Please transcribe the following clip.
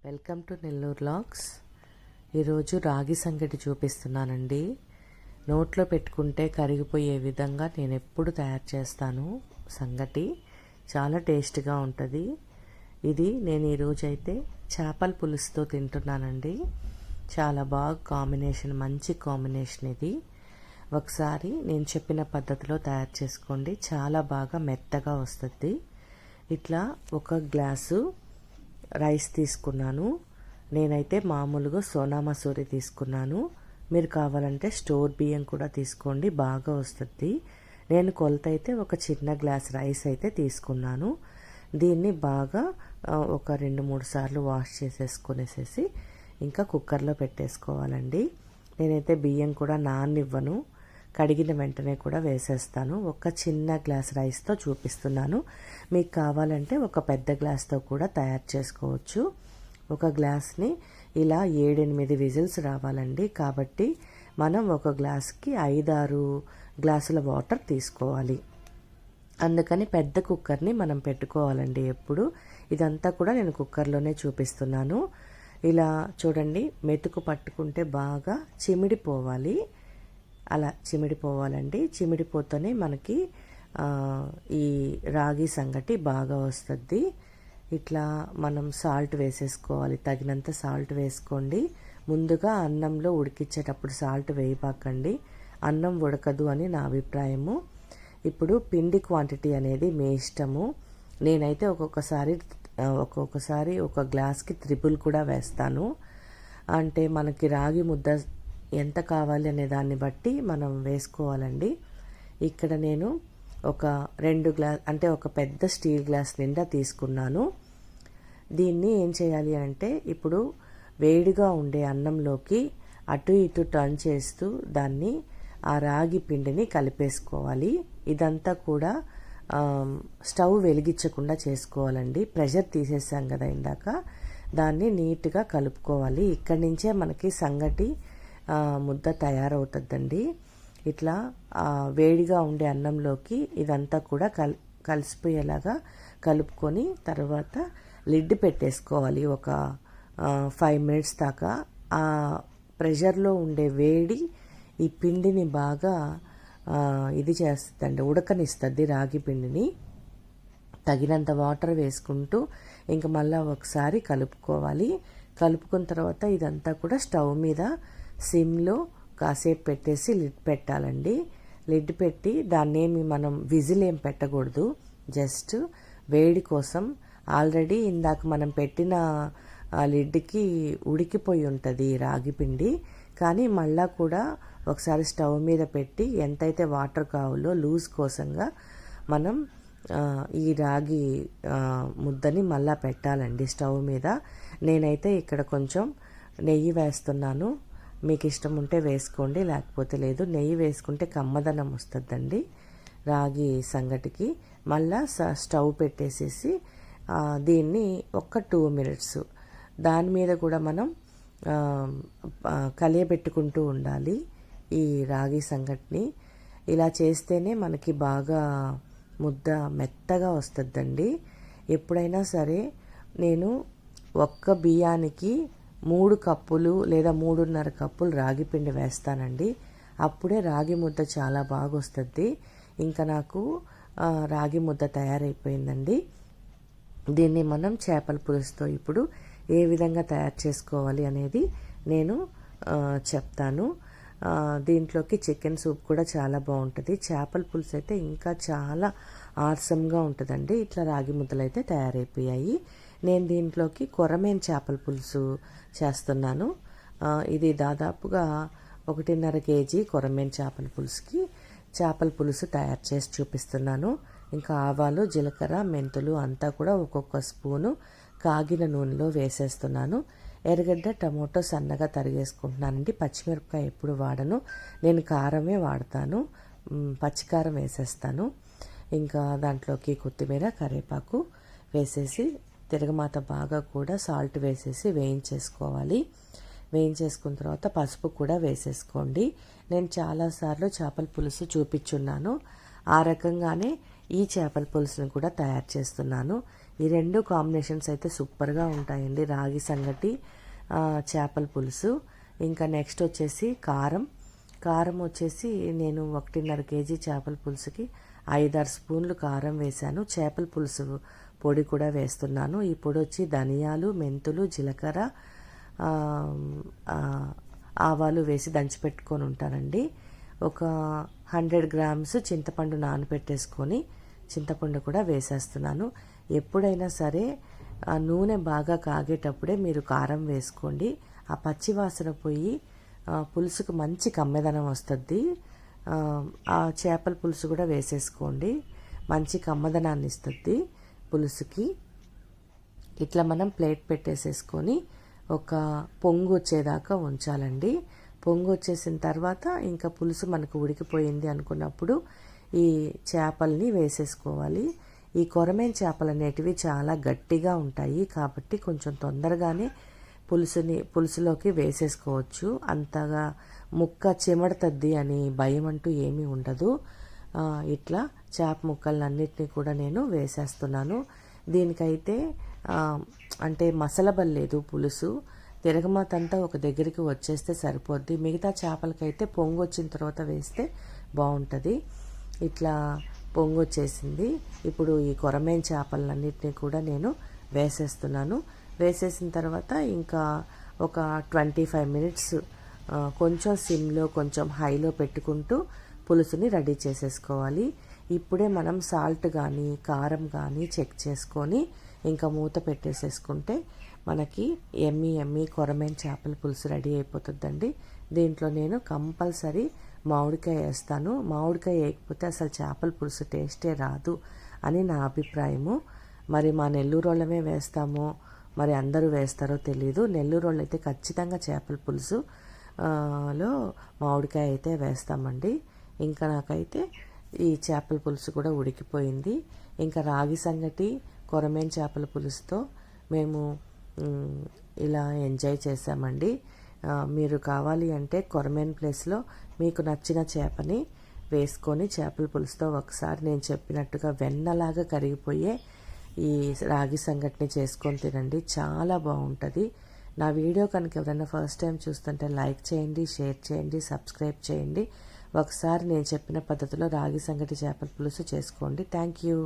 Welcome to Nellore vlogs. ఈరోజు రాగి సంగటి చూపిస్తున్నానండి. నోట్లో పెట్టుకుంటే కరిగిపోయే విధంగా నేను ఎప్పుడు తయారు చేస్తాను. సంగటి చాలా టేస్ట్గా ఉంటుంది. ఇది నేను ఈరోజు అయితే చేపల పులుసుతో తింటున్నానండి. చాలా బాగా కాంబినేషన్, మంచి కాంబినేషన్ ఇది. ఒకసారి నేను చెప్పిన పద్ధతిలో తయారు చేసుకోండి, చాలా బాగా మెత్తగా వస్తుంది. ఇట్లా ఒక గ్లాసు రైస్ తీసుకున్నాను. నేనైతే మామూలుగా సోనా మసూరి తీసుకున్నాను. మీరు కావాలంటే స్టోర్ బియ్యం కూడా తీసుకోండి, బాగా వస్తుంది. నేను కొలత అయితే ఒక చిన్న గ్లాస్ రైస్ అయితే తీసుకున్నాను. దీన్ని బాగా ఒక 2-3 సార్లు వాష్ చేసేసుకునేసేసి ఇంకా కుక్కర్లో పెట్టేసుకోవాలండి. నేనైతే బియ్యం కూడా నాననివ్వను, కడిగిన వెంటనే కూడా వేసేస్తాను. ఒక చిన్న గ్లాస్ రైస్తో చూపిస్తున్నాను. మీకు కావాలంటే ఒక పెద్ద గ్లాస్తో కూడా తయారు చేసుకోవచ్చు. ఒక గ్లాస్ని ఇలా 7-8 విజిల్స్ రావాలండి. కాబట్టి మనం ఒక గ్లాస్కి 5-6 గ్లాసుల వాటర్ తీసుకోవాలి. అందుకని పెద్ద కుక్కర్ని మనం పెట్టుకోవాలండి ఎప్పుడు. ఇదంతా కూడా నేను కుక్కర్లోనే చూపిస్తున్నాను. ఇలా చూడండి, మెతుకు పట్టుకుంటే బాగా చిమిడిపోవాలి. అలా చిమిడిపోవాలండి. చిమిడిపోతేనే మనకి ఈ రాగి సంగటి బాగా వస్తుంది. ఇట్లా మనం సాల్ట్ వేసేసుకోవాలి, తగినంత సాల్ట్ వేసుకోండి. ముందుగా అన్నంలో ఉడికించేటప్పుడు సాల్ట్ వేయబాకండి, అన్నం ఉడకదు అని నా అభిప్రాయము. ఇప్పుడు పిండి క్వాంటిటీ అనేది మీ ఇష్టము. నేనైతే ఒక్కొక్కసారి ఒక గ్లాస్కి 3 కూడా వేస్తాను. అంటే మనకి రాగి ముద్ద ఎంత కావాలి అనే దాన్ని బట్టి మనం వేసుకోవాలండి. ఇక్కడ నేను ఒక 2 గ్లాస్, అంటే ఒక పెద్ద స్టీల్ గ్లాస్ నిండా తీసుకున్నాను. దీన్ని ఏం చేయాలి అంటే, ఇప్పుడు వేడిగా ఉండే అన్నంలోకి అటు ఇటు టర్న్ చేస్తూ దాన్ని ఆ రాగి పిండిని కలిపేసుకోవాలి. ఇదంతా కూడా స్టవ్ వెలిగించకుండా చేసుకోవాలండి. ప్రెషర్ తీసేసాం కదా ఇందాక, దాన్ని నీట్గా కలుపుకోవాలి. ఇక్కడి నుంచే మనకి సంగటి ముద్ద తయారవుతుందండి. ఇట్లా వేడిగా ఉండే అన్నంలోకి ఇదంతా కూడా కలిసిపోయేలాగా కలుపుకొని తర్వాత లిడ్ పెట్టేసుకోవాలి. ఒక 5 మినిట్స్ దాకా ఆ ప్రెషర్లో ఉండే వేడి ఈ పిండిని బాగా ఇది చేస్తుందండి, ఉడకనిస్తుంది రాగి పిండిని. తగినంత వాటర్ వేసుకుంటూ ఇంక మళ్ళీ ఒకసారి కలుపుకోవాలి. కలుపుకున్న తర్వాత ఇదంతా కూడా స్టవ్ మీద సిమ్లో కాసేపు పెట్టేసి లిడ్ పెట్టాలండి. లిడ్ పెట్టి దాన్నేమి మనం విజిల్ ఏం పెట్టకూడదు, జస్ట్ వేడి కోసం. ఆల్రెడీ ఇందాక మనం పెట్టిన లిడ్కి ఉడికిపోయి ఉంటుంది రాగి పిండి. కానీ మళ్ళా కూడా ఒకసారి స్టవ్ మీద పెట్టి ఎంతైతే వాటర్ కావాలో లూజ్ కోసంగా మనం ఈ రాగి ముద్దని మళ్ళా పెట్టాలండి స్టవ్ మీద. నేనైతే ఇక్కడ కొంచెం నెయ్యి వేస్తున్నాను. మీకు ఇష్టం ఉంటే వేసుకోండి, లేకపోతే లేదు. నెయ్యి వేసుకుంటే కమ్మదనం వస్తుందండి రాగి సంగటికి. మళ్ళా స్టవ్ పెట్టేసేసి దీన్ని ఒక 2 మినిట్స్ దాని మీద కూడా మనం కలియబెట్టుకుంటూ ఉండాలి ఈ రాగి సంగటిని. ఇలా చేస్తేనే మనకి బాగా ముద్ద మెత్తగా వస్తుందండి. ఎప్పుడైనా సరే నేను ఒక్క బియ్యానికి 3 కప్పులు లేదా 3.5 కప్పులు రాగి పిండి వేస్తానండి. అప్పుడే రాగి ముద్ద చాలా బాగా వస్తుంది. ఇంకా నాకు రాగి ముద్ద తయారైపోయిందండి. దీన్ని మనం చేపల పులుసుతో ఇప్పుడు ఏ విధంగా తయారు చేసుకోవాలి అనేది నేను చెప్తాను. దీంట్లోకి చికెన్ సూప్ కూడా చాలా బాగుంటుంది. చేపల పులుసు అయితే ఇంకా చాలా ఆర్సంగా ఉంటుందండి. ఇట్లా రాగి ముద్దలు అయితే తయారైపోయాయి. నేను దీంట్లోకి కొరమేను చేపల పులుసు చేస్తున్నాను. ఇది దాదాపుగా 1.5 కేజీ కొరమేను చేపల పులుసుకి చేపల పులుసు తయారు చేసి చూపిస్తున్నాను. ఇంకా ఆవాలు, జీలకర్ర, మెంతులు అంతా కూడా ఒక్కొక్క స్పూను కాగిన నూనెలో వేసేస్తున్నాను. ఎర్రగడ్డ, టమోటో సన్నగా తరిగేసుకుంటున్నానండి. పచ్చిమిరపకాయ ఎప్పుడు వాడను, నేను కారమే వాడతాను. పచ్చికారం వేసేస్తాను. ఇంకా దాంట్లోకి కొత్తిమీర, కరివేపాకు వేసేసి తిరగమాత బాగా కూడా సాల్ట్ వేసేసి వేయించేసుకోవాలి. వేయించేసుకున్న తర్వాత పసుపు కూడా వేసేసుకోండి. నేను చాలాసార్లు చేపల పులుసు చూపించున్నాను. ఆ రకంగానే ఈ చేపల పులుసును కూడా తయారు చేస్తున్నాను. ఈ రెండు కాంబినేషన్స్ అయితే సూపర్గా ఉంటాయండి. రాగి సంగటి, చేపల పులుసు. ఇంకా నెక్స్ట్ వచ్చేసి కారం వచ్చేసి నేను 1.5 కేజీ చేపల పులుసుకి 5-6 స్పూన్లు కారం వేశాను. చేపల పులుసు పొడి కూడా వేస్తున్నాను. ఈ పొడి వచ్చి ధనియాలు, మెంతులు, జీలకర్ర, ఆవాలు వేసి దంచిపెట్టుకొని ఉంటానండి. ఒక 100 గ్రామ్స్ చింతపండు నానబెట్టేసుకొని చింతపండు కూడా వేసేస్తున్నాను. ఎప్పుడైనా సరే నూనె బాగా కాగేటప్పుడే మీరు కారం వేసుకోండి. ఆ పచ్చి వాసన పోయి పులుసుకు మంచి కమ్మెదనం వస్తుంది. ఆ చేపల పులుసు కూడా వేసేసుకోండి, మంచి కమ్మదనాన్ని ఇస్తుంది పులుసుకి. ఇట్లా మనం ప్లేట్ పెట్టేసేసుకొని ఒక పొంగు వచ్చేదాకా ఉంచాలండి. పొంగు వచ్చేసిన తర్వాత ఇంకా పులుసు మనకు ఉడికిపోయింది అనుకున్నప్పుడు ఈ చేపల్ని వేసేసుకోవాలి. ఈ కొరమేను చేపలు అనేటివి చాలా గట్టిగా ఉంటాయి కాబట్టి కొంచెం తొందరగానే పులుసులోకి వేసేసుకోవచ్చు. అంతగా ముక్క చెమడుతుంది అని భయం అంటూ ఏమీ ఉండదు. ఇట్లా చేప ముక్కలన్నిటినీ కూడా నేను వేసేస్తున్నాను. దీనికైతే అంటే మసలబల్లేదు పులుసు, తిరగమాతంతా ఒక దగ్గరికి వచ్చేస్తే సరిపోద్ది. మిగతా చేపలకైతే పొంగు వచ్చిన తర్వాత వేస్తే బాగుంటుంది. ఇట్లా పొంగు వచ్చేసింది. ఇప్పుడు ఈ కొరమేను చేపలన్నిటినీ కూడా నేను వేసేస్తున్నాను. వేసేసిన తర్వాత ఇంకా ఒక 25 మినిట్స్ కొంచెం సిమ్లో కొంచెం హైలో పెట్టుకుంటూ పులుసుని రెడీ చేసేసుకోవాలి. ఇప్పుడే మనం సాల్ట్ కానీ కారం కానీ చెక్ చేసుకొని ఇంకా మూత పెట్టేసేసుకుంటే మనకి ఎమ్మి కొరమేను చేపల పులుసు రెడీ అయిపోతుందండి. దీంట్లో నేను కంపల్సరీ మామిడికాయ వేస్తాను. మామిడికాయ వేయకపోతే అసలు చేపల పులుసు టేస్టే రాదు అని నా అభిప్రాయము. మరి మా నెల్లూరు వాళ్ళమే వేస్తామో మరి అందరూ వేస్తారో తెలీదు. నెల్లూరు వాళ్ళు అయితే ఖచ్చితంగా చేపల పులుసు లో మామిడికాయ అయితే వేస్తామండి. ఇంకా నాకైతే ఈ చేపల పులుసు కూడా ఉడికిపోయింది. ఇంకా రాగి సంగటి, కొరమేను చేపల పులుసుతో మేము ఇలా ఎంజాయ్ చేసామండి. మీరు కావాలి అంటే కొరమేను ప్లేస్లో మీకు నచ్చిన చేపని వేసుకొని చేపల పులుసుతో ఒకసారి నేను చెప్పినట్టుగా వెన్నలాగా కరిగిపోయే ఈ రాగి సంగటిని చేసుకొని తినండి, చాలా బాగుంటుంది. నా వీడియో కనుక ఎవరైనా ఫస్ట్ టైం చూస్తుంటే లైక్ చేయండి, షేర్ చేయండి, సబ్స్క్రైబ్ చేయండి. ఒకసారి నేను చెప్పిన పద్ధతిలో రాగి సంగటి చేపల పులుసు చేసుకోండి. Thank you.